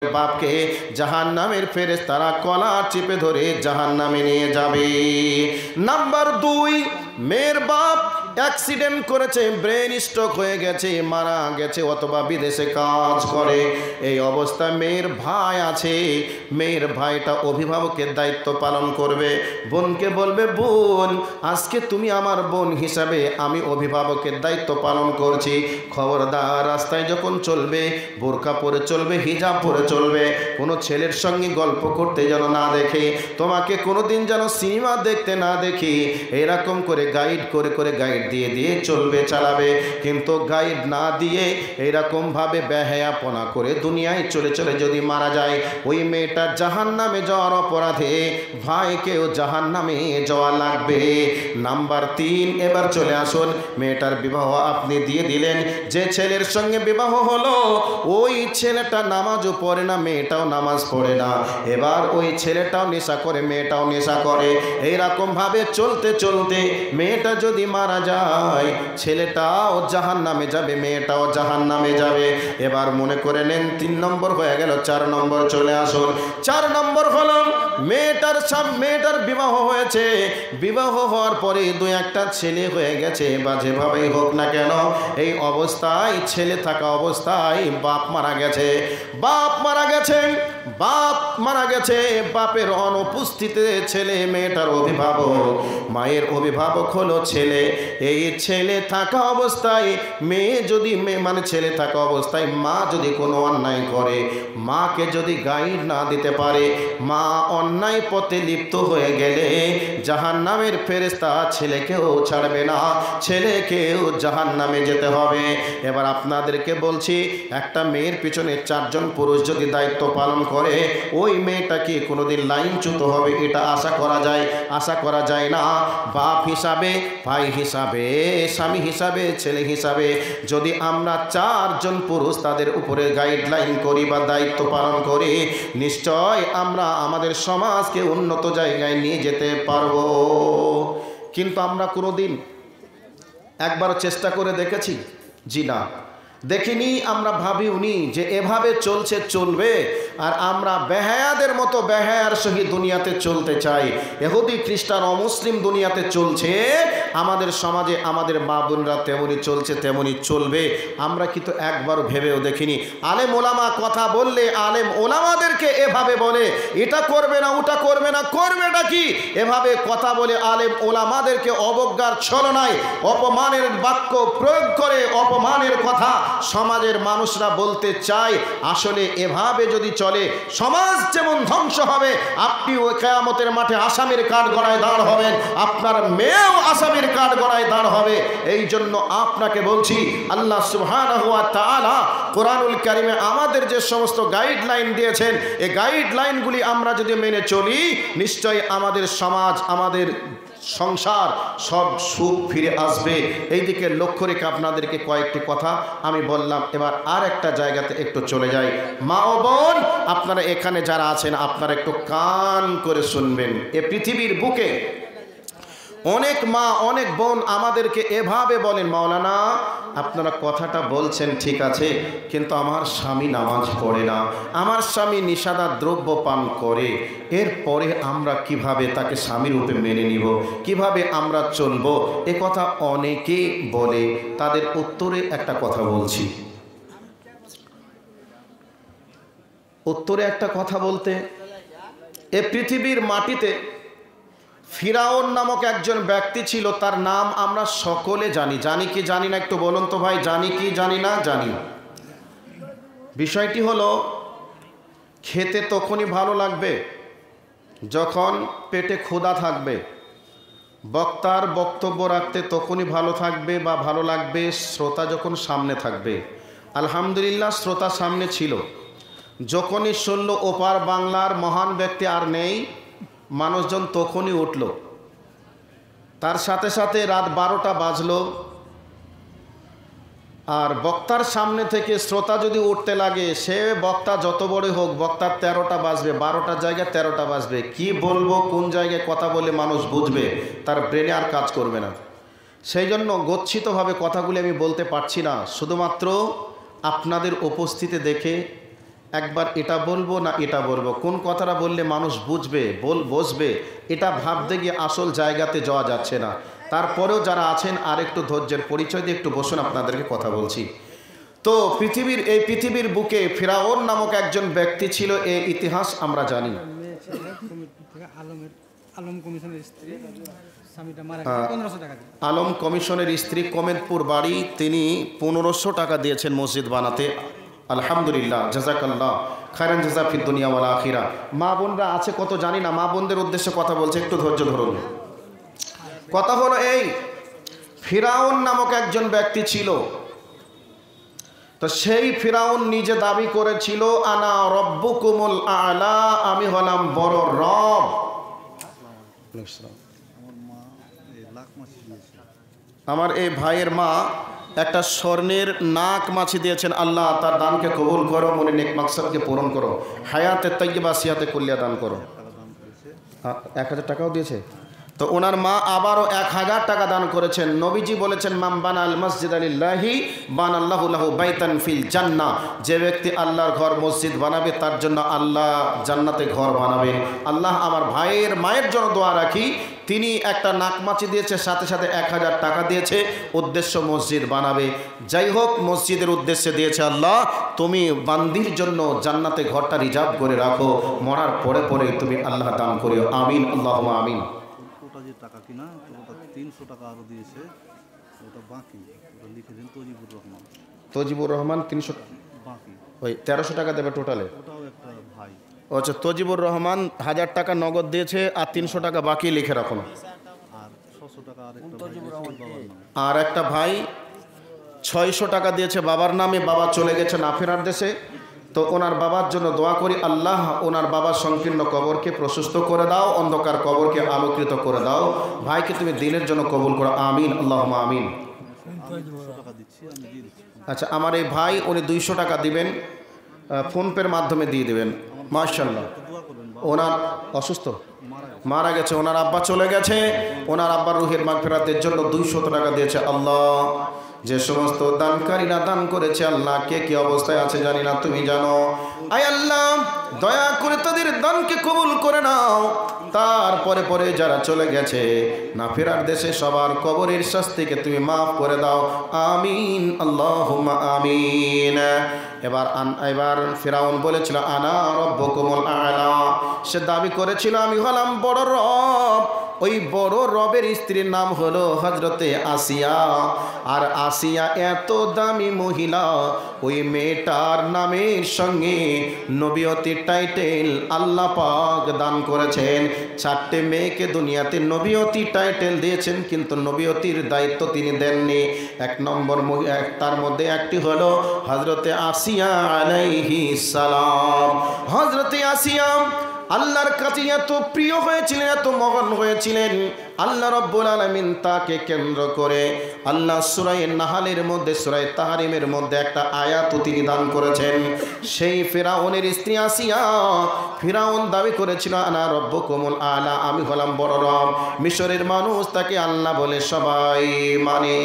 বাপকে জাহান্নামের ফেরেশতারা কলা চেপে ধরে জাহান্নামে নিয়ে যাবে। নাম্বার 2, মেয়ের বাপ অ্যাক্সিডেন্ট করেছে, ব্রেন স্ট্রোক হয়ে গেছে, মারা গেছে, অথবা বিদেশে কাজ করে। এই অবস্থায় মেয়ের ভাই আছে, মেয়ের ভাইটা অভিভাবকের দায়িত্ব পালন করবে। বোনকে বলবে, বোন আজকে তুমি আমার বোন হিসাবে আমি অভিভাবকের দায়িত্ব পালন করছি, খবরদার রাস্তায় যখন চলবে বোরকা পরে চলবে, হিজাব পরে চলবে, কোনো ছেলের সঙ্গে গল্প করতে যেন না দেখে, তোমাকে কোনো দিন যেন সিনেমা দেখতে না দেখি, এরকম করে গাইড করে করে গাইড দিয়ে দিয়ে চলবে, চালাবে। কিন্তু গাইড না দিয়ে এইরকমভাবে বেহায়াপনা করে দুনিয়ায় চলে চলে যদি মারা যায়, ওই মেয়েটা জাহান্নামে যাওয়ার অপরাধে ভাইকেও জাহান্নামে যাওয়া লাগবে। নাম্বার 3, এবার চলে আসুন, মেয়েটার বিবাহ আপনি দিয়ে দিলেন, যে ছেলের সঙ্গে বিবাহ হলো ওই ছেলেটা নামাজও পড়ে না, মেয়েটাও নামাজ পড়ে না, এবার ওই ছেলেটাও নেশা করে, মেয়েটাও নেশা করে, এইরকমভাবে চলতে চলতে মেয়েটা যদি মারা যায়, ছেলেটাও জাহান্নামে যাবে, মেয়েটাও জাহান্নামে যাবে। এবার মনে করে নেন 3 নম্বর হয়ে গেল। 4 নম্বর চলে আসুন। 4 নম্বর হলো মেয়েটার বিবাহ হয়েছে, বিবাহ হওয়ার পরে 2-1টা ছেলে হয়ে গেছে, বা যেভাবেই হোক না কেন এই অবস্থায়, ছেলে থাকা অবস্থায় বাপ মারা গেছে, বাপের অনুপস্থিতিতে ছেলে মেয়েটার অভিভাবক, মায়ের অভিভাবক হলো ছেলে। এই ছেলে থাকা অবস্থায় মেয়ে যদি ছেলে থাকা অবস্থায় মা যদি কোনো অন্যায় করে, মাকে যদি গাইড না দিতে পারে, মা অন্যায় পথে লিপ্ত হয়ে গেলে জাহান্নামের ফেরেশতা ছেলেকেও ছাড়বে না, ছেলেকেও জাহান্নামে যেতে হবে। এবার আপনাদেরকে বলছি, একটা মেয়ের পিছনে 4 জন পুরুষ যদি দায়িত্ব পালন করে, ওই মেয়েটা কি কোনোদিন লাইনচ্যুত হবে এটা আশা করা যায় না। বাপ হিসাবে, ভাই হিসাবে, স্বামী হিসাবে, ছেলে হিসাবে যদি আমরা 4 জন পুরুষ তাদের উপরে গাইডলাইন করি বা দায়িত্ব পালন করি, নিশ্চয় আমরা আমাদের সমাজকে উন্নত জায়গায় নিয়ে যেতে পারবো। কিন্তু আমরা কোনোদিন একবারও চেষ্টা করে দেখেছি? জি না, দেখিনি। আমরা ভাবিওনি যে এভাবে চলবে, আর আমরা বেহায়াদের মতো বেহায়ার সহিত দুনিয়াতে চলতে চাই। ইহুদি খ্রিস্টান অমুসলিম দুনিয়াতে চলছে, আমাদের সমাজে আমাদের মা বোনরা তেমনি চলছে, তেমনি চলবে। আমরা কিন্তু একবারও ভেবেও দেখিনি। আলেম ওলামা কথা বললে আলেম ওলামাদেরকে এভাবে বলে, এটা করবে না, ওটা করবে না, করবেটা কি, এভাবে কথা বলে আলেম ওলামাদেরকে অবজ্ঞার ছলনায় অপমানের বাক্য প্রয়োগ করে, অপমানের কথা সমাজের মানুষরা বলতে চায়। আসলে এভাবে যদি চলে সমাজ যেমন ধ্বংস হবে, আপনি ওই কিয়ামতের মাঠে আসামির কাঠগড়ায় দাঁড় হবেন, আপনার মেয়েও আসামির কাঠগড়ায় দাঁড় হবে। এই জন্য আপনাকে বলছি, আল্লাহ সুবহানাহু ওয়া তাআলা কোরআনুল কারীমে আমাদের যে সমস্ত গাইডলাইন দিয়েছেন, এই গাইডলাইনগুলি আমরা যদি মেনে চলি, নিশ্চয়ই আমাদের সমাজ, আমাদের সংসার সব সুখ ফিরে আসবে। এই দিকে লক্ষ্য রেখে আপনাদেরকে কয়েকটি কথা আমি বললাম। এবার আর একটা জায়গাতে একটু চলে যাই। মা ও বোন, আপনারা এখানে যারা আছেন, আপনারা একটু কান করে শুনবেন। এ পৃথিবীর বুকে অনেক মা, অনেক বোন আমাদেরকে এভাবে বলেন, মাওলানা আপনারা কথাটা বলছেন ঠিক আছে, কিন্তু আমার স্বামী নামাজ পড়ে না, আমার স্বামী নিষাদা দ্রব্য পান করে, এরপরে আমরা কিভাবে তাকে স্বামী রূপে মেনে নিব, কিভাবে আমরা চলব? এ কথা অনেকে বলে। তাদের উত্তরে একটা কথা বলছি। বলতে, এ পৃথিবীর মাটিতে ফিরাউন নামক একজন ব্যক্তি ছিল, তার নাম আমরা সকলে জানি কি জানি না একটু বলুন তো ভাই, জানি কি জানি না? জানি। বিষয়টি হলো, খেতে তখনই ভালো লাগবে যখন পেটে ক্ষুধা থাকবে, বক্তার বক্তব্য রাখতে তখনই ভালো থাকবে বা ভালো লাগবে শ্রোতা যখন সামনে থাকবে। আলহামদুলিল্লাহ, শ্রোতা সামনে ছিল। যখনই শুনল ওপার বাংলার মহান ব্যক্তি আর নেই, মানুষজন তখনই উঠল। তার সাথে সাথে রাত 12টা বাজলো, আর বক্তার সামনে থেকে শ্রোতা যদি উঠতে লাগে, সে বক্তা যত বড় হোক, বক্তার 13টা বাজবে, 12টার জায়গায় 13টা বাজবে। কি বলবো, কোন জায়গায় কথা বলে মানুষ বুঝবে, তার ব্রেনে আর কাজ করবে না। সেই জন্য গচ্ছিতভাবে কথাগুলি আমি বলতে পারছি না, শুধুমাত্র আপনাদের উপস্থিতি দেখে একবার এটা বলবো না এটা বলবো, কোন কথাটা বললে মানুষ বুঝবে বসবে, এটা ভাবতে গিয়ে আসল জায়গাতে যাওয়া যাচ্ছে না। তারপরেও যারা আছেন আর একটু ধৈর্যের পরিচয় দিয়ে একটু বসুন, আপনাদেরকে কথা বলছি। তো পৃথিবীর বুকে ফিরাউন নামক একজন ব্যক্তি ছিল, এই ইতিহাস আমরা জানি। আলম কমিশনের স্ত্রী, কমেদপুর বাড়ি, তিনি 1500 টাকা দিয়েছেন মসজিদ বানাতে। আলহামদুলিল্লাহ, জাযাকাল্লাহ খায়রান জাযা ফিদ দুনিয়া ওয়াল আখিরা। মা বোনরা আছে কত জানি না, মা বোনদের উদ্দেশ্যে কথা বলছে, একটু ধৈর্য ধরুন। কথা হলো এই, ফিরাউন নামক একজন ব্যক্তি ছিল। তো সেই ফিরাউন নিজে দাবি করেছিল, আনা রব্বুকুমুল আ'লা, আমি হলাম বড় রব। আমার এই ভাইয়ের মা একটা স্বর্ণের নাক মাছি দিয়েছেন। আল্লাহ তার দানকে কবুল করো, মনে নেক মাকসাদকে পূরণ করো, হায়াতে তাইয়্যিবা সিহাতে কুল্লিয়া দান করো। 1000 টাকাও দিয়েছে। তো ওনার মা আবারও 1000 টাকা দান করেছেন। নবীজি বলেছেন, মাম বানাল মসজিদ লিল্লাহি বানাল্লাহু লাহু বাইতান ফিল জান্নাহ, যে ব্যক্তি আল্লাহর ঘর মসজিদ বানাবে তার জন্য আল্লাহ জান্নাতে ঘর বানাবেন। আল্লাহ আমার ভাইয়ের মায়ের জন্য দোয়া রাখি, তিনি একটা নাকমাছি দিয়েছে, সাথে সাথে 1000 টাকা দিয়েছে, উদ্দেশ্য মসজিদ বানাবে। যাই হোক, মসজিদের উদ্দেশ্যে দিয়েছে। আল্লাহ তুমি বান্দির জন্য জান্নাতে ঘরটা রিজার্ভ করে রাখো, মরার পরে পরে তুমি আল্লাহ দান করিও, আমিন আল্লাহুম্মা আমিন। টাকা কিনা ওটা 300 টাকা আরো দিয়েছে, ওটা বাকি, ওটা লিখে দিন তজিবুর রহমান 300 বাকি, ওই 1300 টাকা দেবে টোটালে। ওটাও একটা ভাই, আচ্ছা তজিবুর রহমান 1000 টাকা নগদ দিয়েছে আর 300 টাকা বাকি লিখে রাখুন। আর 600 টাকা আর একটা ভাই 600 টাকা দিয়েছে বাবার নামে, বাবা চলে গেছে না ফেরার দেশে। তো ওনার বাবার জন্য দোয়া করি, আল্লাহ ওনার বাবার সংকীর্ণ কবরকে প্রশস্ত করে দাও, অন্ধকার কবরকে আলোকিত করে দাও, ভাইকে তুমি দিনের জন্য কবুল করো, আমিন আল্লাহুম্মা আমিন। আচ্ছা, আমার এই ভাই উনি 200 টাকা দিবেন, ফোনপের মাধ্যমে দিয়ে দেবেন। মাশাআল্লাহ, ওনার অসুস্থ, মারা গেছে, ওনার আব্বা চলে গেছে, ওনার আব্বার রুহের মাগফিরাতের জন্য 200 টাকা দিয়েছে। আল্লাহ যে সমস্ত দানকারীরা দান করেছে, আল্লাহ কে কি অবস্থায় আছে জানি না, তুমি জানো। আয় আল্লাহ দয়া করে তাদের দানকে কবুল করে নাও। তারপরে পরে যারা চলে গেছে না ফেরার দেশে, সবার কবরের শাস্তিকে তুমি মাফ করে দাও, আমিন আল্লাহুম্মা আমিন। এবার ফিরাউন বলেছিল, আনা রব্বুকুমুল আ'লা, সে দাবি করেছিল আমি হলাম বড় রব। ওই বড় রবের স্ত্রীর নাম হলো হযরতে আসিয়া। আর আসিয়া এত দামি মহিলা, ওই মেয়েটার নামের সঙ্গে নবীয়তির টাইটেল আল্লাহ পাক দান করেছেন। 4টে মেয়েকে দুনিয়াতে নবীয়তি টাইটেল দিয়েছেন, কিন্তু নবীয়তির দায়িত্ব তিনি দেননি। 1 নম্বর তার মধ্যে একটি হলো হযরতে আসিয়া আলাইহিস সালাম। হযরতে আসিয়া আল্লাহর কাছে এত প্রিয় হয়েছিলেন, এত মহান হয়েছিলেন, আল্লাহ রাব্বুল আলামিন তাকে কেন্দ্র করে আল্লাহ সূরা নাহালের মধ্যে, সূরা তাহরিমের মধ্যে একটা আয়াত তিনি দান করেছেন। সেই ফিরাউনের স্ত্রী আসিয়া, ফিরাউন দাবি করেছিল আনা রব্বুকুমুল আ'লা, আমি হলাম বড় রব। মিশরের মানুষ তাকে আল্লাহ বলে সবাই মানে।